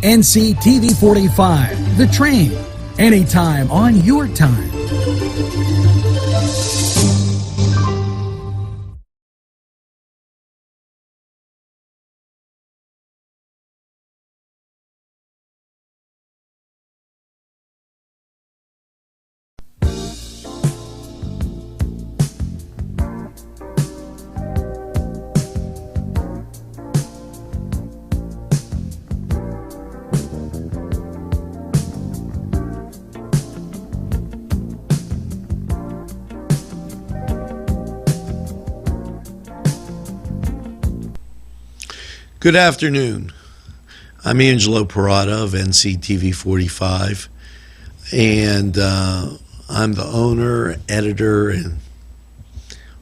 NCTV45, The Train, anytime on your time. Good afternoon. I'm Angelo Parada of NCTV45, and I'm the owner, editor,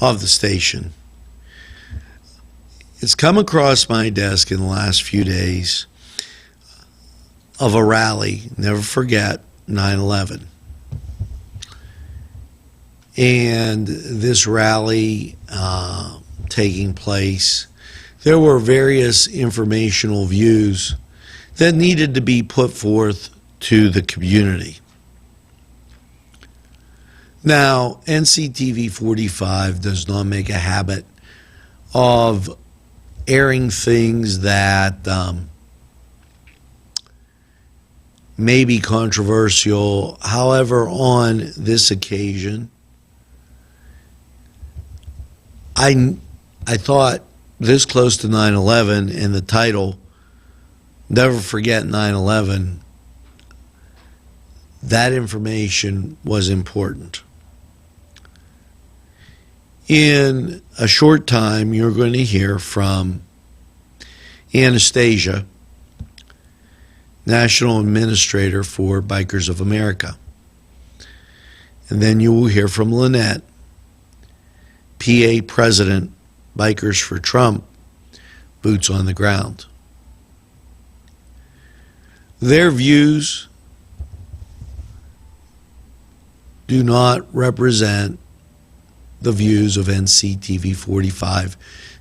of the station. It's come across my desk in the last few days of a rally, never forget 9/11. And this rally taking place, there were various informational views that needed to be put forth to the community. Now, NCTV45 does not make a habit of airing things that may be controversial. However, on this occasion, I thought, this close to 9/11, and the title, Never Forget 9/11, that information was important. In a short time, you're going to hear from Anastasia, National Administrator for Bikers of America. And then you will hear from Lynette, PA President, Bikers for Trump, boots on the ground. Their views do not represent the views of NCTV45.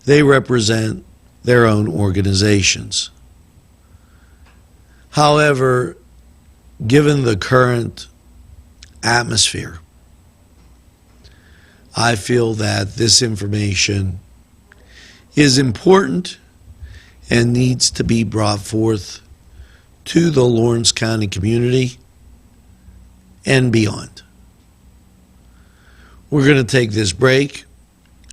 They represent their own organizations. However, given the current atmosphere, I feel that this information is important and needs to be brought forth to the Lawrence County community and beyond. We're going to take this break.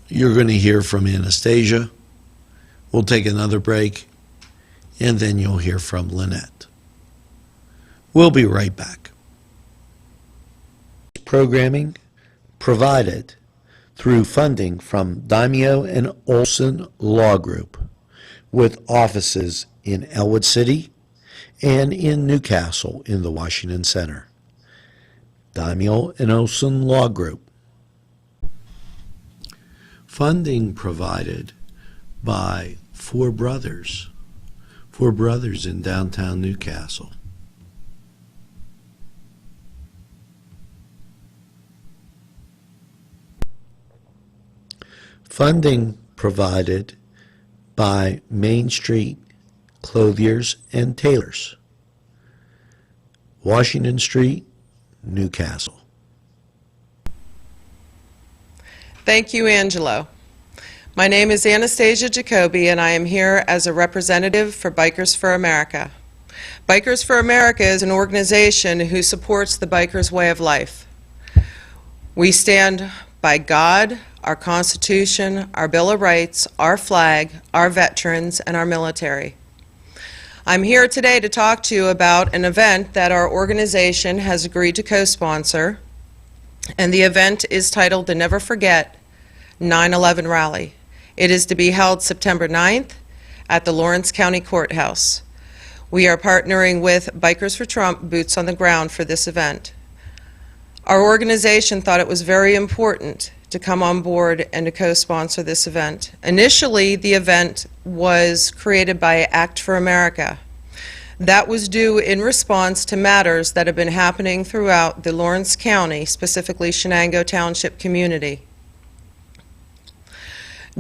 You're going to hear from Anastasia. We'll take another break, and then you'll hear from Lynette. We'll be right back. Programming provided through funding from Daimio and Olson Law Group, with offices in Elwood City and in Newcastle in the Washington Center. Daimio and Olson Law Group. Funding provided by Four Brothers in downtown Newcastle. Funding provided by Main Street Clothiers and Tailors, Washington Street, Newcastle. Thank you, Angelo. My name is Anastasia Jacoby, and I am here as a representative for Bikers for America. Bikers for America is an organization who supports the biker's way of life. We stand by God, our Constitution, our Bill of Rights, our flag, our veterans, and our military. I'm here today to talk to you about an event that our organization has agreed to co-sponsor, and the event is titled the Never Forget 9/11 Rally. It is to be held September 9th at the Lawrence County Courthouse. We are partnering with Bikers for Trump, boots on the ground, for this event. Our organization thought it was very important to come on board and to co-sponsor this event. Initially, the event was created by Act for America. That was due in response to matters that have been happening throughout the Lawrence County, specifically Shenango Township community.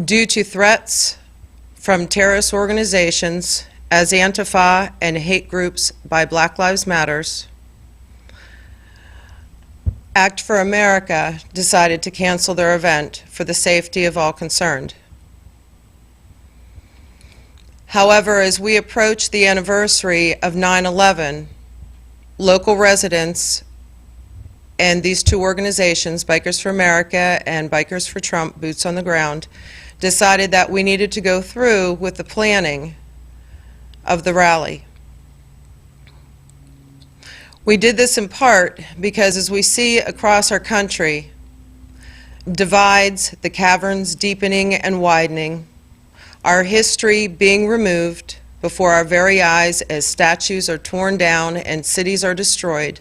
Due to threats from terrorist organizations as Antifa and hate groups by Black Lives Matters, Act for America decided to cancel their event for the safety of all concerned. However, as we approach the anniversary of 9/11, local residents and these two organizations, Bikers for America and Bikers for Trump, Boots on the Ground, decided that we needed to go through with the planning of the rally. We did this in part because, as we see across our country, divides, the caverns deepening and widening, our history being removed before our very eyes as statues are torn down and cities are destroyed.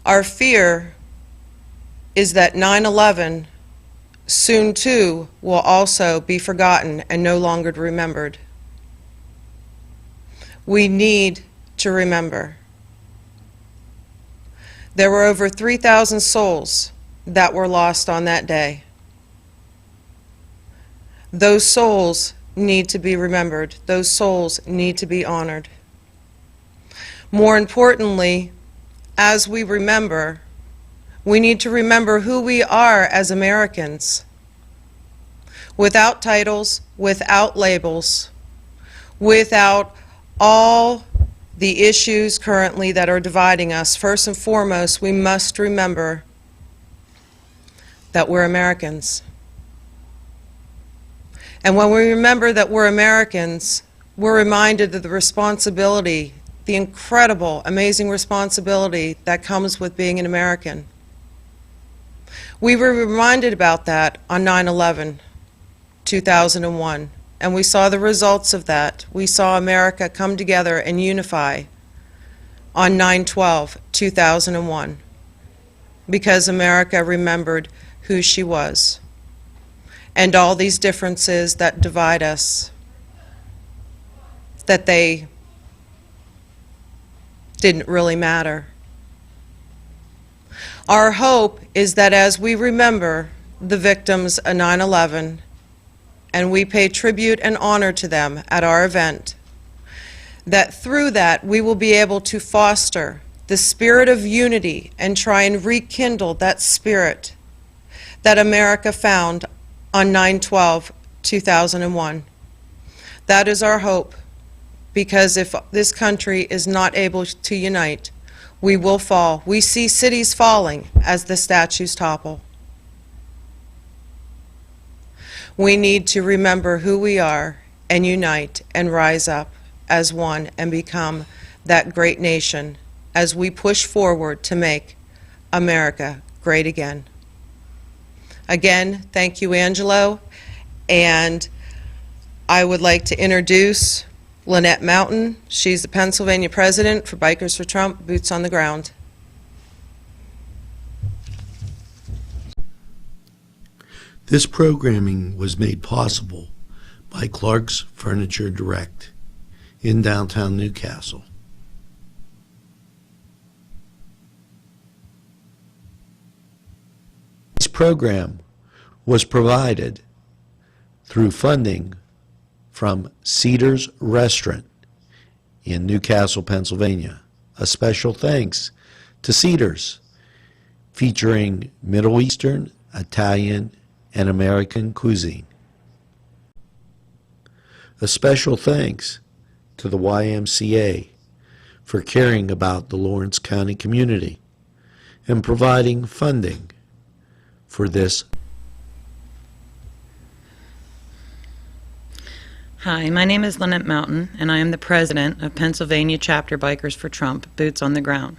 Our fear is that 9/11 soon too will also be forgotten and no longer remembered. We need to remember. There were over 3,000 souls that were lost on that day. Those souls need to be remembered. Those souls need to be honored. More importantly, as we remember, we need to remember who we are as Americans. Without titles, without labels, without all the issues currently that are dividing us, first and foremost, we must remember that we're Americans. And when we remember that we're Americans, we're reminded of the responsibility, the incredible, amazing responsibility that comes with being an American. We were reminded about that on 9/11, 2001. And we saw the results of that. We saw America come together and unify on 9/12/2001 because America remembered who she was and all these differences that divide us, that they didn't really matter. Our hope is that as we remember the victims of 9/11, and we pay tribute and honor to them at our event, that through that we will be able to foster the spirit of unity and try and rekindle that spirit that America found on 9/12/2001. That is our hope, because if this country is not able to unite, we will fall. We see cities falling as the statues topple. We need to remember who we are and unite and rise up as one and become that great nation as we push forward to make America great again. Again, thank you, Angelo, and I would like to introduce Lynette Mountain. She's the Pennsylvania president for Bikers for Trump, Boots on the Ground. This programming was made possible by Clark's Furniture Direct in downtown Newcastle. This program was provided through funding from Cedars Restaurant in Newcastle, Pennsylvania. A special thanks to Cedars, featuring Middle Eastern, Italian, and American cuisine. A special thanks to the YMCA for caring about the Lawrence County community and providing funding for this. Hi, my name is Lynette Mountain, and I am the president of Pennsylvania Chapter Bikers for Trump, Boots on the Ground.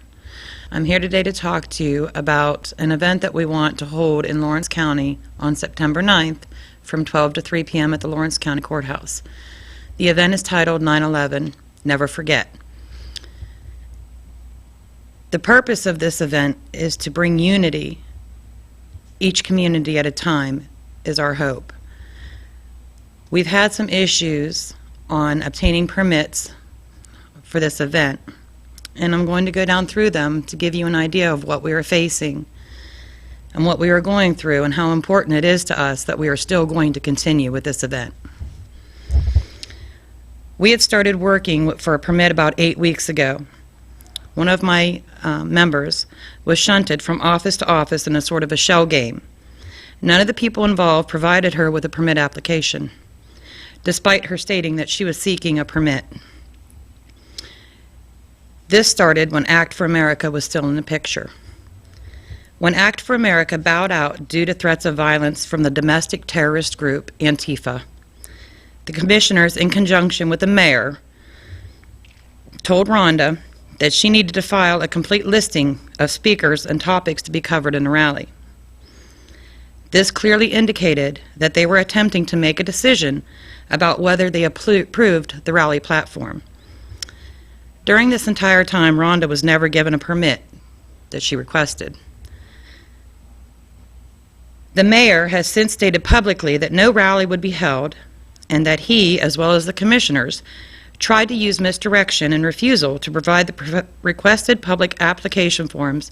I'm here today to talk to you about an event that we want to hold in Lawrence County on September 9th from 12 to 3 p.m. at the Lawrence County Courthouse. The event is titled 9/11, Never Forget. The purpose of this event is to bring unity, each community at a time, is our hope. We've had some issues on obtaining permits for this event, and I'm going to go down through them to give you an idea of what we are facing and what we are going through and how important it is to us that we are still going to continue with this event. We had started working for a permit about 8 weeks ago. One of my members was shunted from office to office in a sort of a shell game. None of the people involved provided her with a permit application, despite her stating that she was seeking a permit. This started when Act for America was still in the picture. When Act for America bowed out due to threats of violence from the domestic terrorist group Antifa, the commissioners, in conjunction with the mayor, told Rhonda that she needed to file a complete listing of speakers and topics to be covered in the rally. This clearly indicated that they were attempting to make a decision about whether they approved the rally platform. During this entire time, Rhonda was never given a permit that she requested. The mayor has since stated publicly that no rally would be held, and that he, as well as the commissioners, tried to use misdirection and refusal to provide the requested public application forms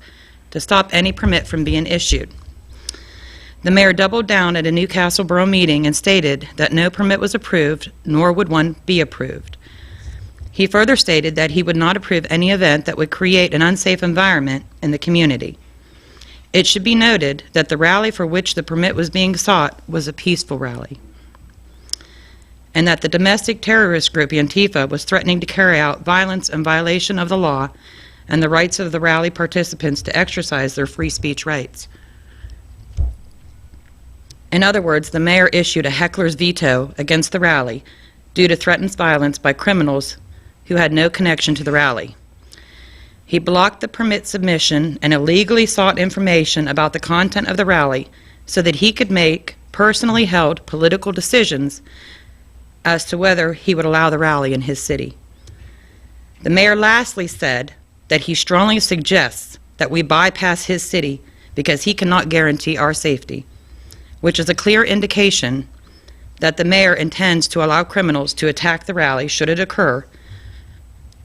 to stop any permit from being issued. The mayor doubled down at a Newcastle Borough meeting and stated that no permit was approved, nor would one be approved. He further stated that he would not approve any event that would create an unsafe environment in the community. It should be noted that the rally for which the permit was being sought was a peaceful rally, and that the domestic terrorist group Antifa was threatening to carry out violence in violation of the law and the rights of the rally participants to exercise their free speech rights. In other words, the mayor issued a heckler's veto against the rally due to threatened violence by criminals who had no connection to the rally. He blocked the permit submission and illegally sought information about the content of the rally so that he could make personally held political decisions as to whether he would allow the rally in his city. The mayor lastly said that he strongly suggests that we bypass his city because he cannot guarantee our safety, which is a clear indication that the mayor intends to allow criminals to attack the rally should it occur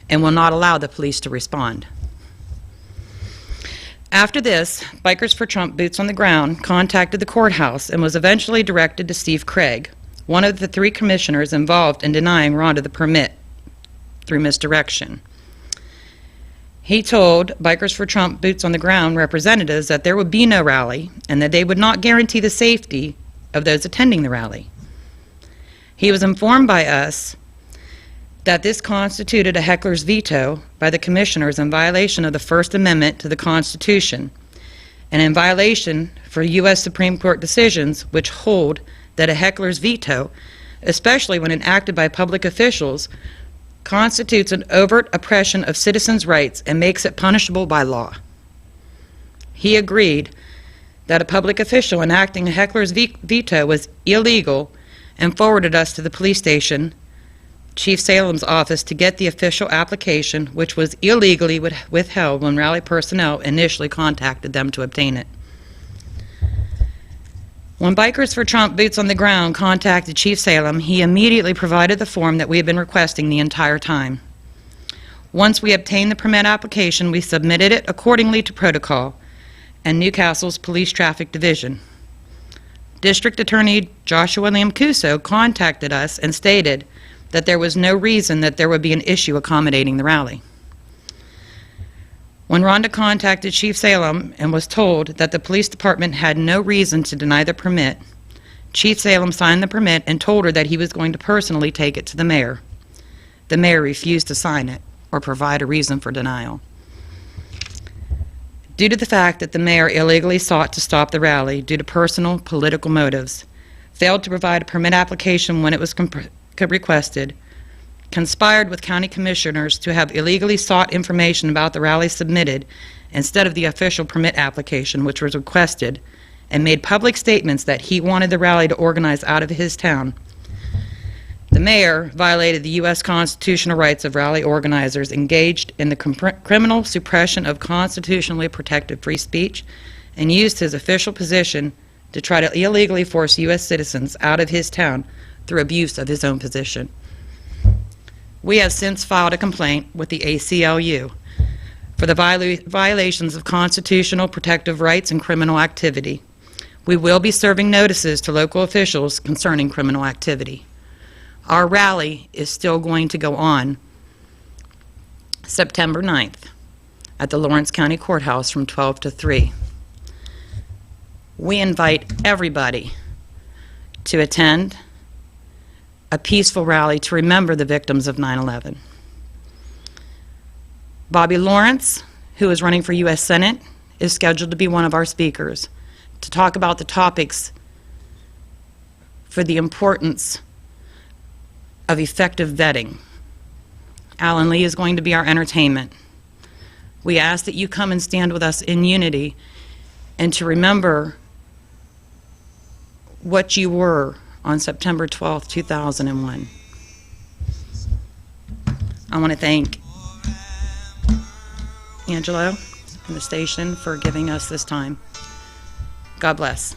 and will not allow the police to respond. After this, Bikers for Trump Boots on the Ground contacted the courthouse and was eventually directed to Steve Craig, one of the 3 commissioners involved in denying Rhonda the permit through misdirection. He told Bikers for Trump Boots on the Ground representatives that there would be no rally and that they would not guarantee the safety of those attending the rally. He was informed by us that this constituted a heckler's veto by the commissioners in violation of the First Amendment to the Constitution and in violation for U.S. Supreme Court decisions which hold that a heckler's veto, especially when enacted by public officials, constitutes an overt oppression of citizens' rights and makes it punishable by law. He agreed that a public official enacting a heckler's veto was illegal and forwarded us to the police station, Chief Salem's office, to get the official application, which was illegally withheld when rally personnel initially contacted them to obtain it. When Bikers for Trump Boots on the Ground contacted Chief Salem, he immediately provided the form that we had been requesting the entire time. Once we obtained the permit application, we submitted it accordingly to protocol and Newcastle's Police Traffic Division. District Attorney Joshua Lamcuso contacted us and stated that there was no reason that there would be an issue accommodating the rally. When Rhonda contacted Chief Salem and was told that the police department had no reason to deny the permit, Chief Salem signed the permit and told her that he was going to personally take it to the mayor. The mayor refused to sign it or provide a reason for denial. Due to the fact that the mayor illegally sought to stop the rally due to personal political motives, failed to provide a permit application when it was requested, conspired with county commissioners to have illegally sought information about the rally submitted instead of the official permit application which was requested, and made public statements that he wanted the rally to organize out of his town. The mayor violated the U.S. constitutional rights of rally organizers engaged in the criminal suppression of constitutionally protected free speech and used his official position to try to illegally force U.S. citizens out of his town through abuse of his own position. We have since filed a complaint with the ACLU for the violations of constitutional protective rights and criminal activity. We will be serving notices to local officials concerning criminal activity. Our rally is still going to go on September 9th at the Lawrence County Courthouse from 12 to 3. We invite everybody to attend a peaceful rally to remember the victims of 9/11. Bobby Lawrence, who is running for U.S. Senate, is scheduled to be one of our speakers to talk about the topics for the importance of effective vetting. Alan Lee is going to be our entertainment. We ask that you come and stand with us in unity and to remember what you were on September 12th, 2001. I want to thank Angelo and the station for giving us this time. God bless.